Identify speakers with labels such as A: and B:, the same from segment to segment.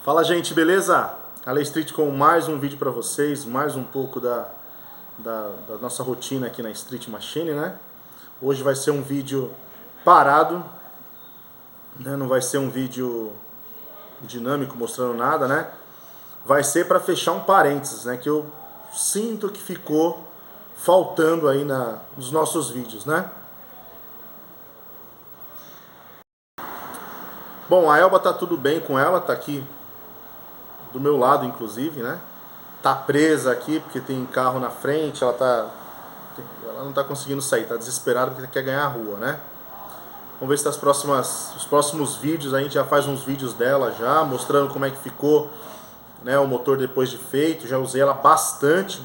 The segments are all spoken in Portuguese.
A: Fala, gente, beleza? Ale Street com mais um vídeo para vocês, mais um pouco da nossa rotina aqui na Street Machine, né? Hoje vai ser um vídeo parado, né? Não vai ser um vídeo dinâmico mostrando nada, né? Vai ser para fechar um parênteses, né? Que eu sinto que ficou faltando aí nos nossos vídeos, né? Bom, a Elba tá tudo bem com ela, tá aqui do meu lado, inclusive, né? Tá presa aqui porque tem carro na frente, ela não tá conseguindo sair, tá desesperada porque quer ganhar a rua, né? Vamos ver se os próximos vídeos a gente já faz uns vídeos dela já, mostrando como é que ficou, né, o motor depois de feito. Já usei ela bastante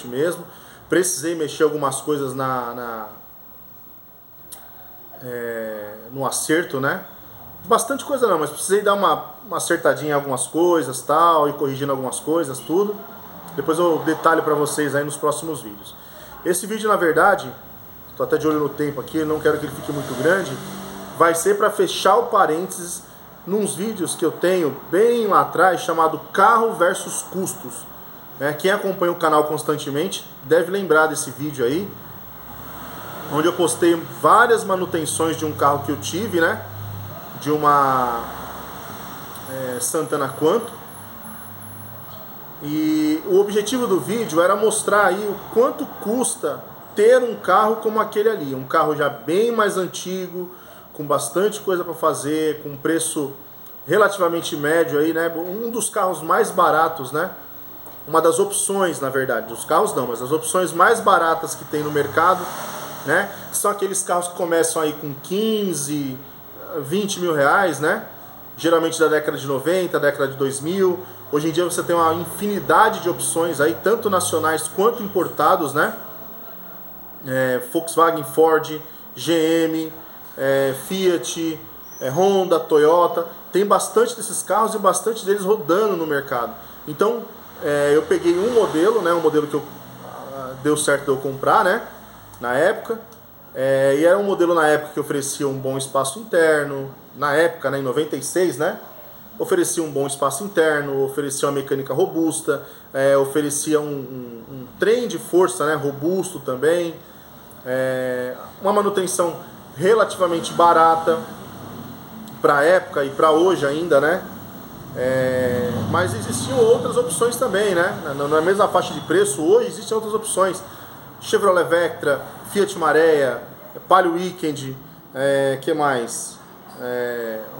A: mesmo. Precisei mexer algumas coisas no acerto, né? Bastante coisa não, mas precisei dar uma acertadinha em algumas coisas, tal, e corrigindo algumas coisas, tudo. Depois eu detalho pra vocês aí nos próximos vídeos. Esse vídeo, na verdade, tô até de olho no tempo aqui, não quero que ele fique muito grande, vai ser para fechar o parênteses nos vídeos que eu tenho bem lá atrás, chamado Carro versus Custos. Quem acompanha o canal constantemente deve lembrar desse vídeo aí, onde eu postei várias manutenções de um carro que eu tive, né? De uma Santana Quanto. E o objetivo do vídeo era mostrar aí o quanto custa ter um carro como aquele ali, um carro já bem mais antigo, com bastante coisa para fazer, com preço relativamente médio aí, né? Um dos carros mais baratos, né? Uma das opções, na verdade, dos carros não, mas as opções mais baratas que tem no mercado, né? São aqueles carros que começam aí com 15, 20 mil reais, né? Geralmente da década de 90, década de 2000. Hoje em dia você tem uma infinidade de opções aí, tanto nacionais quanto importados, né? Volkswagen, Ford, GM, Fiat, Honda, Toyota. Tem bastante desses carros e bastante deles rodando no mercado. Então eu peguei um modelo, né? Um modelo que deu certo de eu comprar, né? Na época. E era um modelo na época que oferecia um bom espaço interno, na época, né, em 96, né, oferecia um bom espaço interno, oferecia uma mecânica robusta, oferecia um trem de força, né, robusto também, uma manutenção relativamente barata para a época e para hoje ainda, né, mas existiam outras opções também, né, na mesma faixa de preço. Hoje existem outras opções. Chevrolet Vectra, Fiat Marea, Palio Weekend, que mais?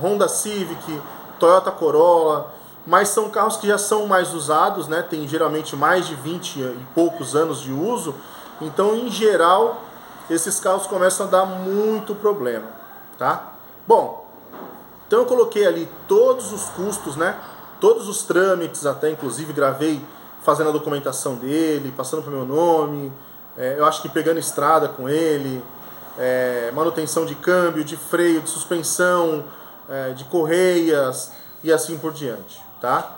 A: Honda Civic, Toyota Corolla, mas são carros que já são mais usados, né? Tem geralmente mais de 20 e poucos anos de uso, então em geral esses carros começam a dar muito problema, tá? Bom, então eu coloquei ali todos os custos, né? Todos os trâmites, até inclusive gravei fazendo a documentação dele, passando para o meu nome. Eu acho que pegando estrada com ele, manutenção de câmbio, de freio, de suspensão, de correias e assim por diante, tá?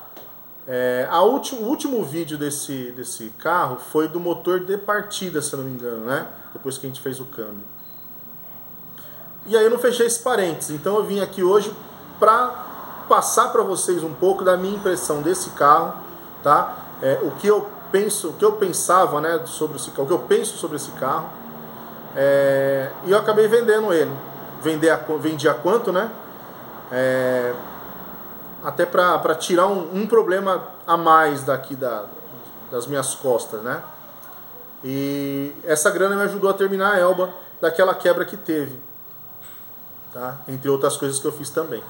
A: O último vídeo desse carro foi do motor de partida, se eu não me engano, né? Depois que a gente fez o câmbio. E aí eu não fechei esse parênteses, então eu vim aqui hoje para passar para vocês um pouco da minha impressão desse carro, tá? O que eu pensava, né, sobre esse carro, o que eu penso sobre esse carro, e eu acabei vendendo ele. Vendi a quanto, né? Até para tirar um problema a mais daqui das minhas costas, né? E essa grana me ajudou a terminar a Elba daquela quebra que teve, tá? Entre outras coisas que eu fiz também.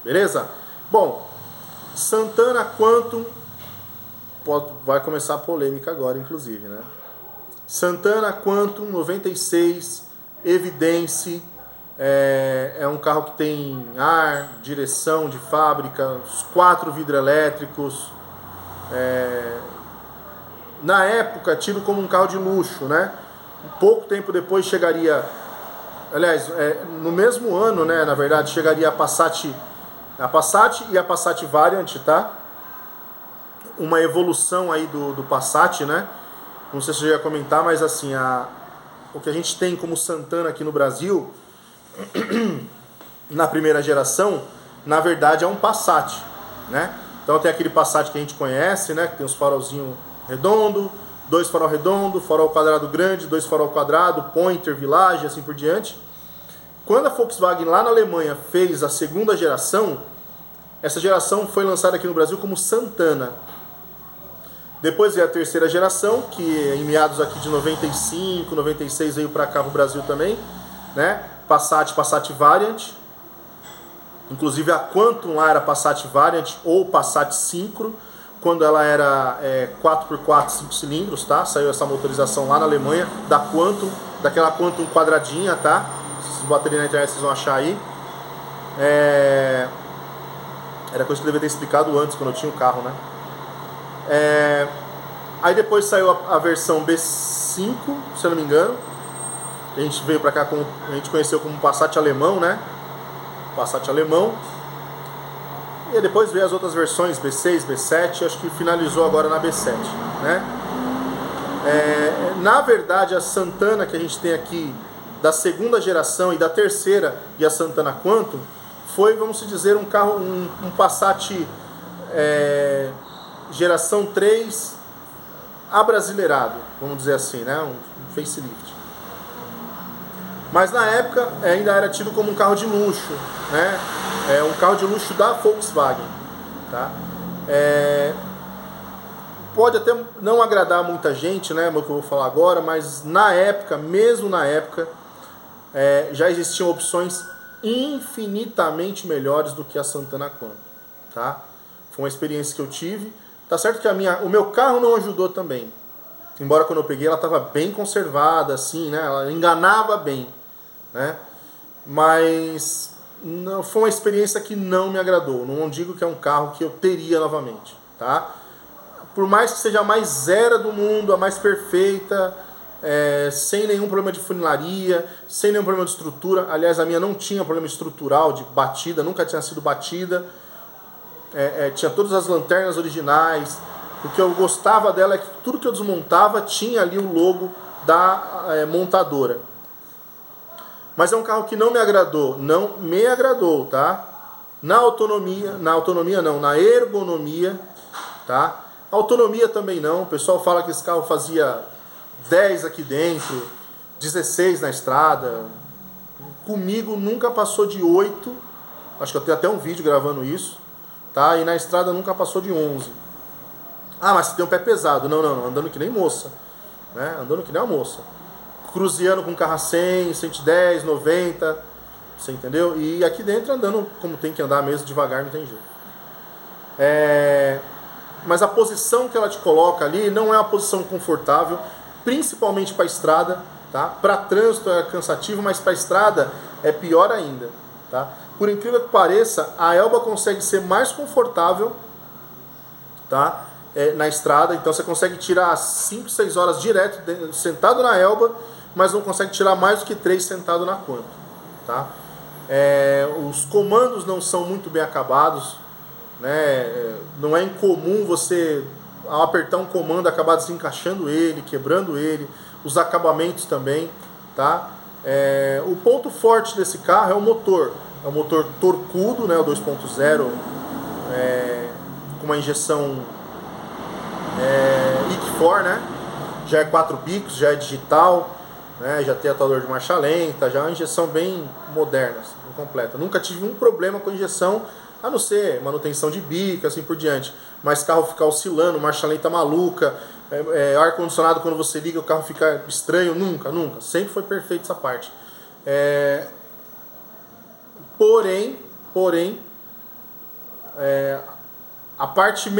A: Beleza? Bom, Santana Quantum. Vai começar a polêmica agora, inclusive, né? Santana Quantum 96, Evidence, é um carro que tem ar, direção de fábrica, os 4 vidros elétricos. Na época, tido como um carro de luxo, né? Um pouco tempo depois chegaria, aliás, no mesmo ano, né? Na verdade, chegaria a Passat e a Passat Variant, tá? Uma evolução aí do Passat, né? Não sei se eu ia comentar, mas assim, o que a gente tem como Santana aqui no Brasil, na primeira geração, na verdade é um Passat, né? Então tem aquele Passat que a gente conhece, né, que tem os farolzinhos redondo, 2 farol redondo, farol quadrado grande, 2 farol quadrado, Pointer, Village, assim por diante. Quando a Volkswagen lá na Alemanha fez a segunda geração, essa geração foi lançada aqui no Brasil como Santana. Depois veio a terceira geração, que em meados aqui de 95, 96 veio para cá para o Brasil também, né? Passat Variant. Inclusive a Quantum lá era Passat Variant ou Passat Syncro, quando ela era 4x4, 5 cilindros, tá? Saiu essa motorização lá na Alemanha, da Quantum, daquela Quantum quadradinha, tá? Se vocês baterem na internet vocês vão achar aí. Era coisa que eu devia ter explicado antes, quando eu tinha o carro, né? Aí depois saiu a versão B5, se eu não me engano. A gente veio pra cá, a gente conheceu como Passat alemão, né? Passat alemão. E depois veio as outras versões, B6, B7, acho que finalizou agora na B7, né? Na verdade, a Santana que a gente tem aqui, da segunda geração e da terceira, e a Santana Quantum, foi, vamos dizer, um carro, um Passat geração 3 abrasileirado, vamos dizer assim, né? Um facelift. Mas na época ainda era tido como um carro de luxo, né? Um carro de luxo da Volkswagen, tá? Pode até não agradar muita gente, né? O que eu vou falar agora, mas na época, mesmo na época, já existiam opções infinitamente melhores do que a Santana Quantum, tá? Foi uma experiência que eu tive. Tá certo que o meu carro não ajudou também. Embora quando eu peguei ela estava bem conservada, assim, né? Ela enganava bem, né? Mas não, foi uma experiência que não me agradou. Não digo que é um carro que eu teria novamente, tá? Por mais que seja a mais zero do mundo, a mais perfeita, sem nenhum problema de funilaria, sem nenhum problema de estrutura. Aliás, a minha não tinha problema estrutural de batida, nunca tinha sido batida. Tinha todas as lanternas originais. O que eu gostava dela é que tudo que eu desmontava tinha ali o logo da montadora. Mas é um carro que não me agradou. Não me agradou, tá? Na ergonomia, tá? Autonomia também não. O pessoal fala que esse carro fazia 10 aqui dentro, 16 na estrada. Comigo nunca passou de 8. Acho que eu tenho até um vídeo gravando isso. Tá? E na estrada nunca passou de 11. Ah, mas você tem um pé pesado. Não, andando que nem moça, né? Andando que nem uma moça. Cruzeando com carro a 100, 110, 90, você entendeu? E aqui dentro andando como tem que andar mesmo, devagar, não tem jeito. Mas a posição que ela te coloca ali não é uma posição confortável, principalmente para estrada, tá? Para trânsito é cansativo, mas para estrada é pior ainda, tá? Por incrível que pareça, a Elba consegue ser mais confortável, tá? Na estrada, então você consegue tirar 5, 6 horas direto sentado na Elba, mas não consegue tirar mais do que 3 sentado na Quantum, tá? Os comandos não são muito bem acabados, né? Não é incomum você, ao apertar um comando, acabar desencaixando ele, quebrando ele, os acabamentos também, tá? O ponto forte desse carro é o motor. É um motor torcudo, né, o 2.0, com uma injeção IC4, né? Já é 4 bicos, já é digital, né? Já tem atador de marcha lenta, já é uma injeção bem moderna, assim, completa. Nunca tive um problema com a injeção, a não ser manutenção de bico, assim por diante. Mas carro ficar oscilando, marcha lenta maluca, ar-condicionado quando você liga o carro fica estranho, nunca. Sempre foi perfeito essa parte. Porém, a parte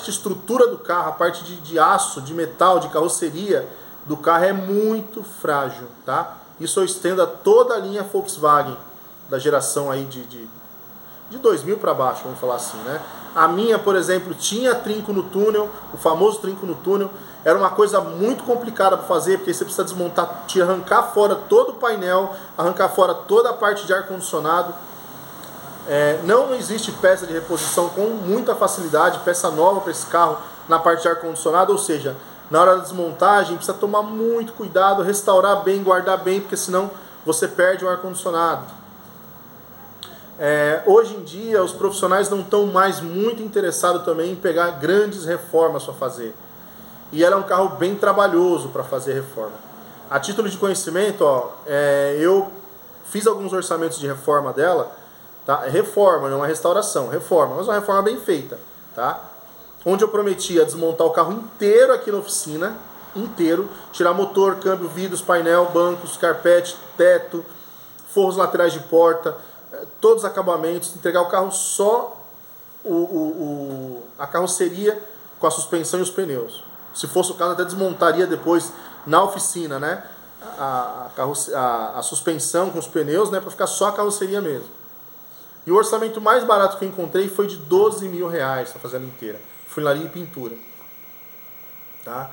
A: de estrutura do carro, a parte de aço, de metal, de carroceria do carro é muito frágil, tá? Isso eu estendo a toda a linha Volkswagen da geração aí de 2000 para baixo, vamos falar assim, né? A minha, por exemplo, tinha trinco no túnel, o famoso trinco no túnel. Era uma coisa muito complicada para fazer, porque você precisa desmontar, arrancar fora todo o painel, arrancar fora toda a parte de ar-condicionado. Não existe peça de reposição com muita facilidade, peça nova para esse carro na parte de ar-condicionado, ou seja, na hora da desmontagem precisa tomar muito cuidado, restaurar bem, guardar bem, porque senão você perde o ar-condicionado. Hoje em dia, os profissionais não estão mais muito interessados também em pegar grandes reformas para fazer. E ela é um carro bem trabalhoso para fazer reforma. A título de conhecimento, eu fiz alguns orçamentos de reforma dela, tá? Reforma, não é uma restauração, reforma, mas uma reforma bem feita, tá? Onde eu prometia desmontar o carro inteiro aqui na oficina, inteiro, tirar motor, câmbio, vidros, painel, bancos, carpete, teto, forros laterais de porta, todos os acabamentos, entregar o carro só a carroceria com a suspensão e os pneus. Se fosse o caso, até desmontaria depois na oficina, né? A suspensão com os pneus, né? Para ficar só a carroceria mesmo. E o orçamento mais barato que eu encontrei foi de R$12.000 para fazer ela inteira. Funilaria e pintura. Tá?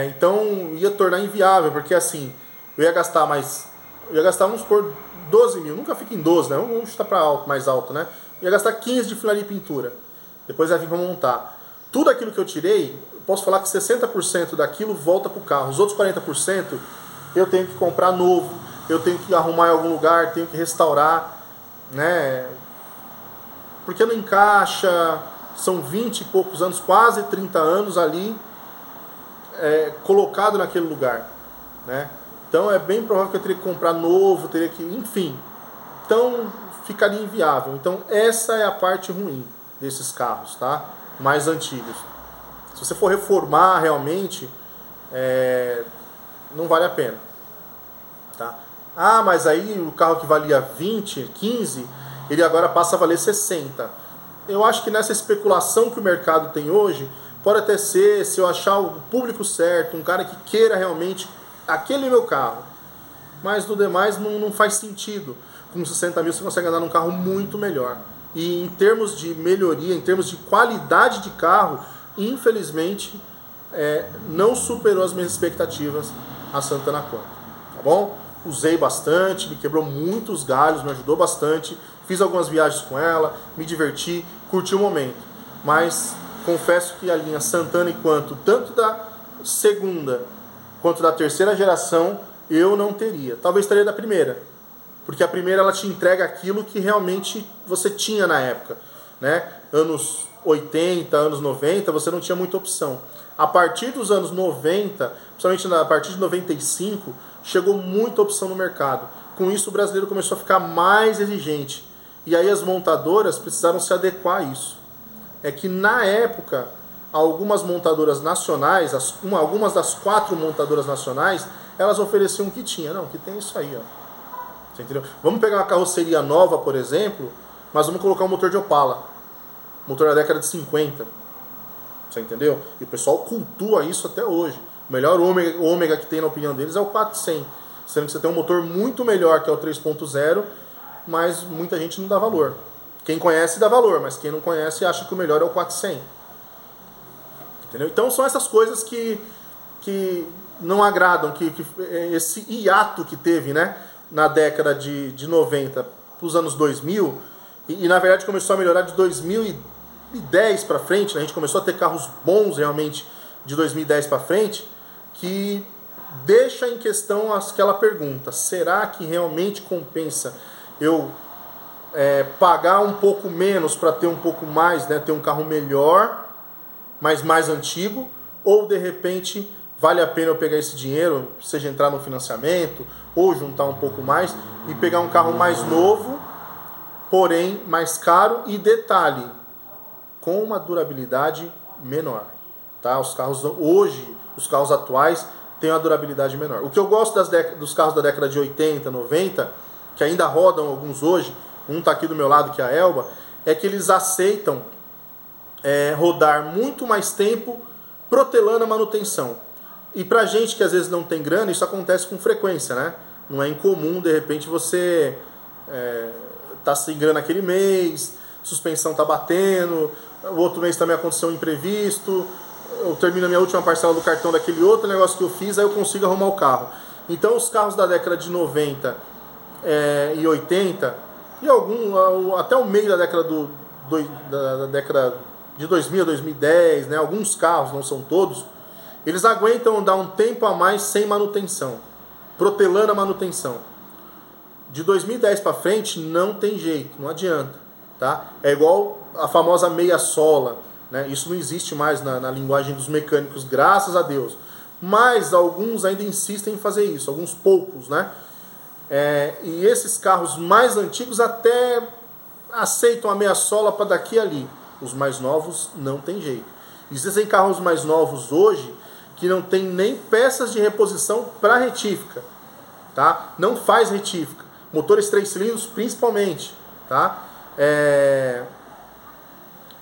A: Então ia tornar inviável, porque assim, eu ia gastar, vamos supor, 12 mil. Nunca fica em 12, né? Vamos chutar para alto, mais alto, né? Eu ia gastar 15 de funilaria e pintura. Depois ia vir para montar. Tudo aquilo que eu tirei, posso falar que 60% daquilo volta para o carro. Os outros 40% eu tenho que comprar novo, eu tenho que arrumar em algum lugar, tenho que restaurar, né? Porque não encaixa, são 20 e poucos anos, quase 30 anos ali colocado naquele lugar, né? Então é bem provável que eu teria que comprar novo, teria que, enfim. Então ficaria inviável. Então essa é a parte ruim desses carros, tá? Mais antigos. Se você for reformar realmente, não vale a pena, tá? Ah, mas aí o carro que valia 20, 15, ele agora passa a valer 60. Eu acho que nessa especulação que o mercado tem hoje, pode até ser, se eu achar o público certo, um cara que queira realmente aquele meu carro. Mas no demais não faz sentido. Com 60 mil você consegue andar num carro muito melhor. E em termos de melhoria, em termos de qualidade de carro, infelizmente, não superou as minhas expectativas a Santana Quanto. Tá bom? Usei bastante, me quebrou muitos galhos, me ajudou bastante. Fiz algumas viagens com ela, me diverti, curti o momento. Mas confesso que a linha Santana e Quanto, tanto da segunda quanto da terceira geração, eu não teria. Talvez teria da primeira. Porque a primeira ela te entrega aquilo que realmente você tinha na época, né? Anos 80, anos 90, você não tinha muita opção. A partir dos anos 90, principalmente a partir de 95, chegou muita opção no mercado. Com isso o brasileiro começou a ficar mais exigente. E aí as montadoras precisaram se adequar a isso. É que na época, algumas montadoras nacionais, algumas das 4 montadoras nacionais, elas ofereciam o que tinha. Não, que tem isso aí, ó. Você entendeu? Vamos pegar uma carroceria nova, por exemplo, mas vamos colocar um motor de Opala. Motor da década de 50. Você entendeu? E o pessoal cultua isso até hoje. O melhor ômega que tem na opinião deles é o 400. Sendo que você tem um motor muito melhor que é o 3.0, mas muita gente não dá valor. Quem conhece dá valor, mas quem não conhece acha que o melhor é o 400. Entendeu? Então são essas coisas que não agradam, esse hiato que teve, né? Na década de 90 para os anos 2000, e na verdade começou a melhorar de 2010 para frente, né? A gente começou a ter carros bons realmente de 2010 para frente, que deixa em questão aquela pergunta: será que realmente compensa eu pagar um pouco menos para ter um pouco mais, né? Ter um carro melhor, mas mais antigo, ou de repente vale a pena eu pegar esse dinheiro, seja entrar no financiamento ou juntar um pouco mais e pegar um carro mais novo, porém mais caro e, detalhe, com uma durabilidade menor. Tá? Os carros hoje, os carros atuais, têm uma durabilidade menor. O que eu gosto dos carros da década de 80, 90, que ainda rodam alguns hoje, um está aqui do meu lado que é a Elba, é que eles aceitam rodar muito mais tempo protelando a manutenção. E pra gente que às vezes não tem grana, isso acontece com frequência, né? Não é incomum, de repente, você tá sem grana aquele mês, suspensão tá batendo, o outro mês também aconteceu um imprevisto, eu termino a minha última parcela do cartão daquele outro negócio que eu fiz, aí eu consigo arrumar o carro. Então os carros da década de 90 e 80, e até o meio da década da década de 2000 a 2010, né? Alguns carros, não são todos, eles aguentam dar um tempo a mais sem manutenção, protelando a manutenção. De 2010 para frente não tem jeito, não adianta, tá? É igual a famosa meia sola, né? Isso não existe mais na linguagem dos mecânicos, graças a Deus. Mas alguns ainda insistem em fazer isso, alguns poucos, né? E esses carros mais antigos até aceitam a meia sola para daqui e ali. Os mais novos não tem jeito. Existem carros mais novos hoje que não tem nem peças de reposição para retífica, tá? Não faz retífica. Motores 3 cilindros principalmente, tá?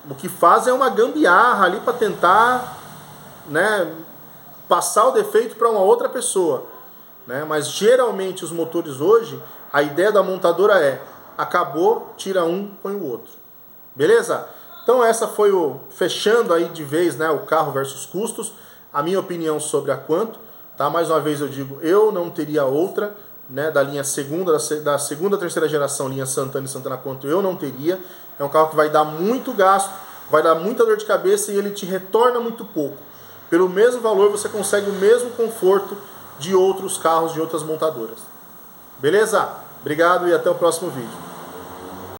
A: O que faz é uma gambiarra ali para tentar, né, passar o defeito para uma outra pessoa, né? Mas geralmente os motores hoje, a ideia da montadora é: acabou, tira um, põe o outro. Beleza? Então essa foi fechando aí de vez, né, o carro versus custos, a minha opinião sobre a Quanto, tá? Mais uma vez eu digo, eu não teria outra, né, da linha segunda, da segunda, terceira geração, linha Santana e Santana Quanto, eu não teria. É um carro que vai dar muito gasto, vai dar muita dor de cabeça e ele te retorna muito pouco. Pelo mesmo valor você consegue o mesmo conforto de outros carros de outras montadoras. Beleza? Obrigado e até o próximo vídeo.